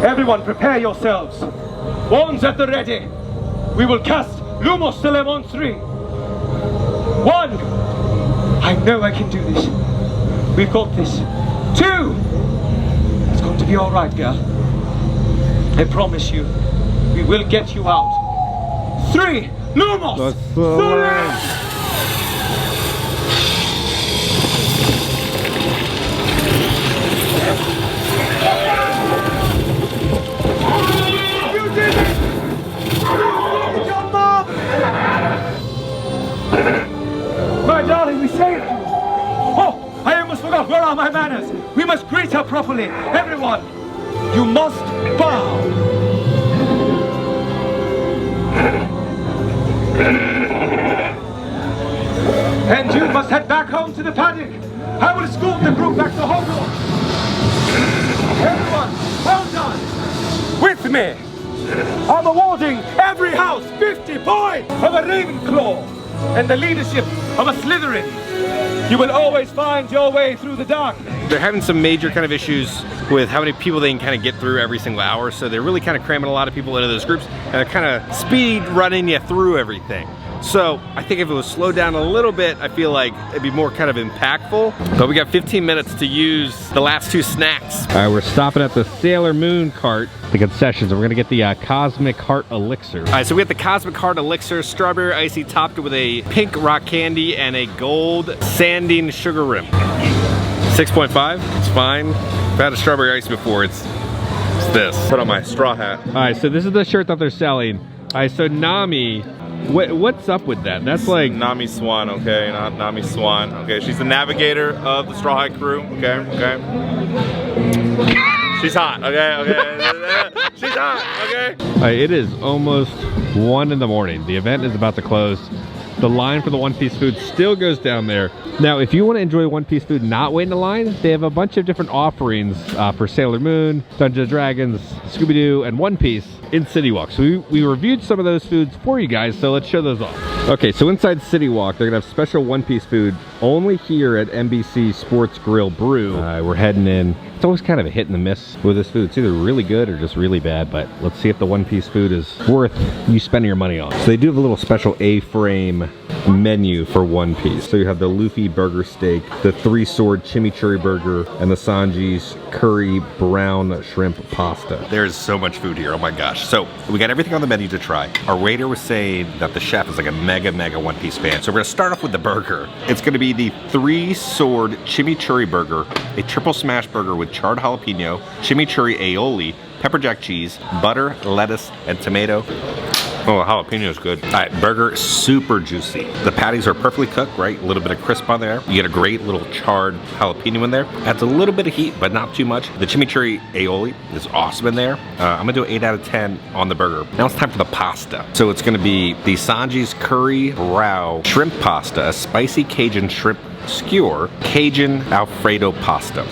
Everyone prepare yourselves. Wands at the ready. We will cast Lumos Celem on 3. 1. I know I can do this. We've got this. 2. It's going to be all right, girl. I promise you. We will get you out. 3. Lumos Celem! My darling, we saved you! Oh, I almost forgot. Where are my manners? We must greet her properly. Everyone, you must bow. And you must head back home to the paddock. I will escort the group back to Hogwarts. Everyone, well done. With me, I'm awarding every house 50 points of a Ravenclaw and the leadership of a Slytherin. You will always find your way through the darkness. They're having some major kind of issues with how many people they can kind of get through every single hour, so they're really kind of cramming a lot of people into those groups, and they're kind of speed running you through everything. So I think if it was slowed down a little bit, I feel like it'd be more kind of impactful. But we got 15 minutes to use the last 2 snacks. All right, we're stopping at the Sailor Moon cart, the concessions, and we're gonna get the Cosmic Heart Elixir. All right, so we got the Cosmic Heart Elixir, strawberry icy topped with a pink rock candy and a gold sanding sugar rim. 6.5, it's fine. I've had a strawberry ice before, it's this. Put on my straw hat. All right, so this is the shirt that they're selling. All right, so Nami, what's up with that? That's like Nami Swan, okay, not Nami Swan. Okay, she's the navigator of the Straw Hat crew. Okay, okay. She's hot. Okay, okay. She's hot. Okay. All right, it is almost 1 in the morning. The event is about to close. The line for the One Piece food still goes down there. Now, if you want to enjoy One Piece food not waiting in line, they have a bunch of different offerings for Sailor Moon, Dungeons & Dragons, Scooby-Doo, and One Piece in CityWalk. So we reviewed some of those foods for you guys, so let's show those off. Okay, so inside CityWalk, they're gonna have special One Piece food only here at NBC Sports Grill Brew. We're heading in. It's always kind of a hit and a miss with this food. It's either really good or just really bad, but let's see if the One Piece food is worth you spending your money on. So they do have a little special A-frame menu for One Piece. So you have the Luffy burger steak, the 3-sword chimichurri burger, and the Sanji's curry brown shrimp pasta. There's so much food here, oh my gosh. So we got everything on the menu to try. Our waiter was saying that the chef is like a mega One Piece fan. So we're gonna start off with the burger. It's gonna be the 3-sword chimichurri burger, a triple smash burger with charred jalapeno, chimichurri aioli, pepper jack cheese, butter, lettuce, and tomato. Oh, the jalapeno is good. All right, burger, super juicy. The patties are perfectly cooked, right? A little bit of crisp on there. You get a great little charred jalapeno in there. Adds a little bit of heat, but not too much. The chimichurri aioli is awesome in there. I'm gonna do an 8 out of 10 on the burger. Now it's time for the pasta. So it's gonna be the Sanji's curry brow shrimp pasta, a spicy Cajun shrimp skewer, Cajun Alfredo pasta.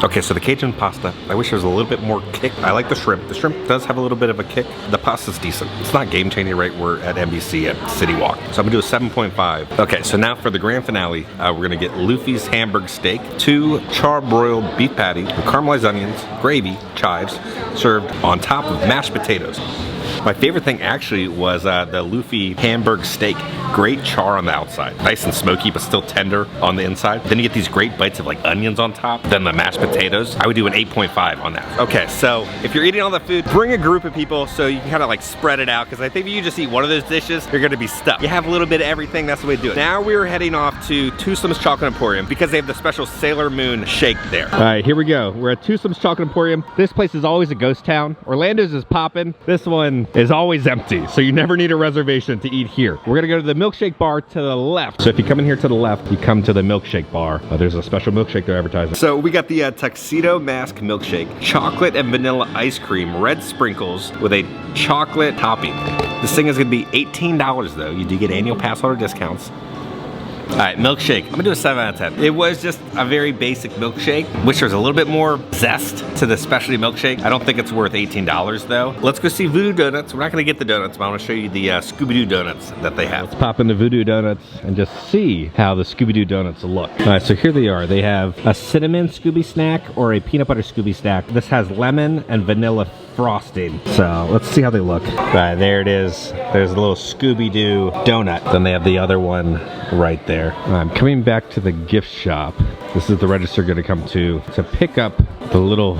Okay, so the Cajun pasta, I wish there was a little bit more kick. I like the shrimp. The shrimp does have a little bit of a kick. The pasta's decent. It's not game changing, right? We're at NBC at CityWalk. So I'm gonna do a 7.5. Okay, so now for the grand finale, we're gonna get Luffy's hamburg steak, 2 charbroiled beef patties with caramelized onions, gravy, chives, served on top of mashed potatoes. My favorite thing actually was the Luffy hamburg steak. Great char on the outside. Nice and smoky, but still tender on the inside. Then you get these great bites of like onions on top. Then the mashed potatoes. I would do an 8.5 on that. Okay, so if you're eating all that food, bring a group of people so you can kind of like spread it out. Because I think if you just eat one of those dishes, you're gonna be stuck. You have a little bit of everything, that's the way to do it. Now we're heading off to Twosome's Chocolate Emporium because they have the special Sailor Moon shake there. All right, here we go. We're at Twosome's Chocolate Emporium. This place is always a ghost town. Orlando's is popping. This one is always empty, so you never need a reservation to eat here. We're gonna go to the milkshake bar to the left. So if you come in here to the left, you come to the milkshake bar. There's a special milkshake they're advertising. So we got the Tuxedo Mask milkshake, chocolate and vanilla ice cream, red sprinkles with a chocolate topping. This thing is gonna be $18 though. You do get annual pass holder discounts. All right, milkshake. I'm gonna do a 7 out of 10. It was just a very basic milkshake. Wish there was a little bit more zest to the specialty milkshake. I don't think it's worth $18 though. Let's go see Voodoo Donuts. We're not gonna get the donuts, but I wanna show you the Scooby-Doo donuts that they have. Let's pop into Voodoo Donuts and just see how the Scooby-Doo donuts look. All right, so here they are. They have a cinnamon Scooby snack or a peanut butter Scooby snack. This has lemon and vanilla frosting. So let's see how they look. All right, there it is. There's a little Scooby-Doo donut. Then they have the other one right there. I'm coming back to the gift shop. This is the register gonna come to pick up the little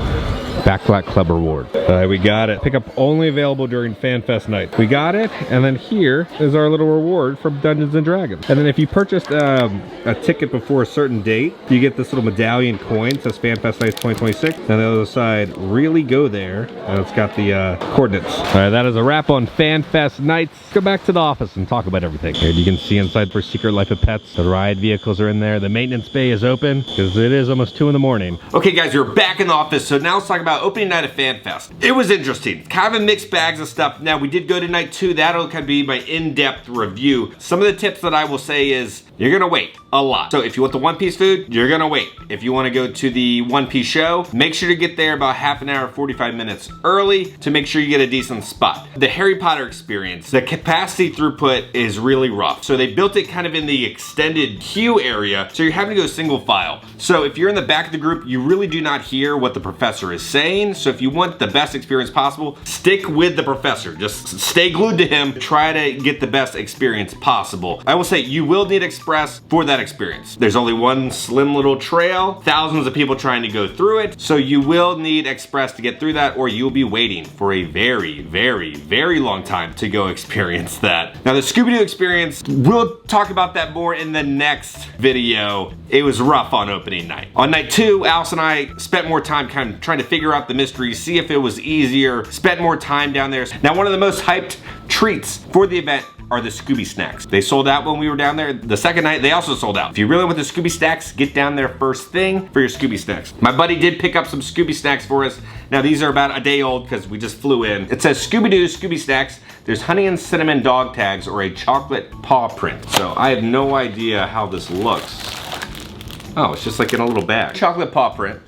Backlack Club reward. We got it. Pickup only available during FanFest night. We got it, and then here is our little reward from Dungeons and Dragons. And then if you purchased a ticket before a certain date, you get this little medallion coin. It says FanFest night 2026. And on the other side, really go there, and it's got the coordinates. All right, that is a wrap on FanFest nights. Let's go back to the office and talk about everything. Here you can see inside for Secret Life of Pets. The ride vehicles are in there. The maintenance bay is open because it is almost 2 in the morning. Okay guys, we're back in the office. So now let's talk about opening night of FanFest. It was interesting. Kind of a mixed bags of stuff. Now we did go to night 2. That'll kind of be my in-depth review. Some of the tips that I will say is you're gonna wait a lot. So if you want the one-piece food, you're gonna wait. If you wanna go to the one-piece show, make sure to get there about half an hour, 45 minutes early to make sure you get a decent spot. The Harry Potter experience, the capacity throughput is really rough. So they built it kind of in the extended queue area, so you're having to go single file. So if you're in the back of the group, you really do not hear what the professor is saying. So if you want the best experience possible, stick with the professor. Just stay glued to him. Try to get the best experience possible. I will say you will need Express for that experience. There's only one slim little trail, thousands of people trying to go through it. So you will need Express to get through that, or you'll be waiting for a very, very, very long time to go experience that. Now the Scooby-Doo experience, we'll talk about that more in the next video. It was rough on opening night. On night 2, Alice and I spent more time kind of trying to figure out the mystery, see if it was easier, spent more time down there. Now one of the most hyped treats for the event are the Scooby snacks. They sold out when we were down there. The second night, they also sold out. If you really want the Scooby snacks, get down there first thing for your Scooby snacks. My buddy did pick up some Scooby snacks for us. Now these are about a day old because we just flew in. It says Scooby-Doo Scooby snacks. There's honey and cinnamon dog tags or a chocolate paw print. So I have no idea how this looks. Oh, it's just like in a little bag. Chocolate paw print.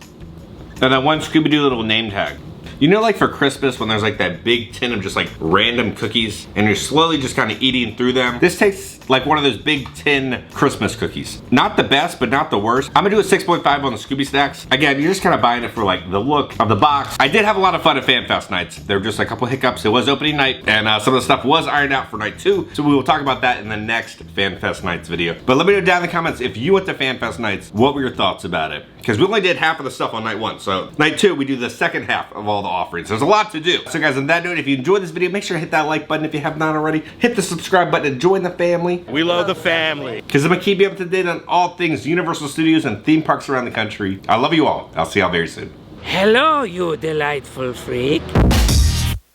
And then one Scooby-Doo little name tag. You know, like for Christmas when there's like that big tin of just like random cookies and you're slowly just kind of eating through them? This tastes like one of those big tin Christmas cookies. Not the best, but not the worst. I'm gonna do a 6.5 on the Scooby snacks. Again, you're just kind of buying it for like the look of the box. I did have a lot of fun at FanFest nights. There were just a couple hiccups. It was opening night and some of the stuff was ironed out for night 2. So we will talk about that in the next FanFest nights video. But let me know down in the comments if you went to FanFest nights, what were your thoughts about it? Because we only did half of the stuff on night 1. So night 2, we do the second half of all the offerings. There's a lot to do. So guys, on that note, if you enjoyed this video, make sure to hit that like button if you have not already. Hit the subscribe button and join the family. We love the family. Because I'm gonna keep you up to date on all things Universal Studios and theme parks around the country. I love you all. I'll see y'all very soon. Hello, you delightful freak.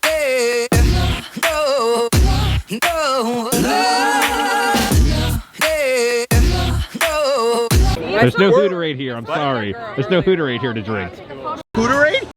Hey, no, no, hey, no. There's no Hooterade here, I'm sorry. There's no Hooterade here to drink. Hooterade?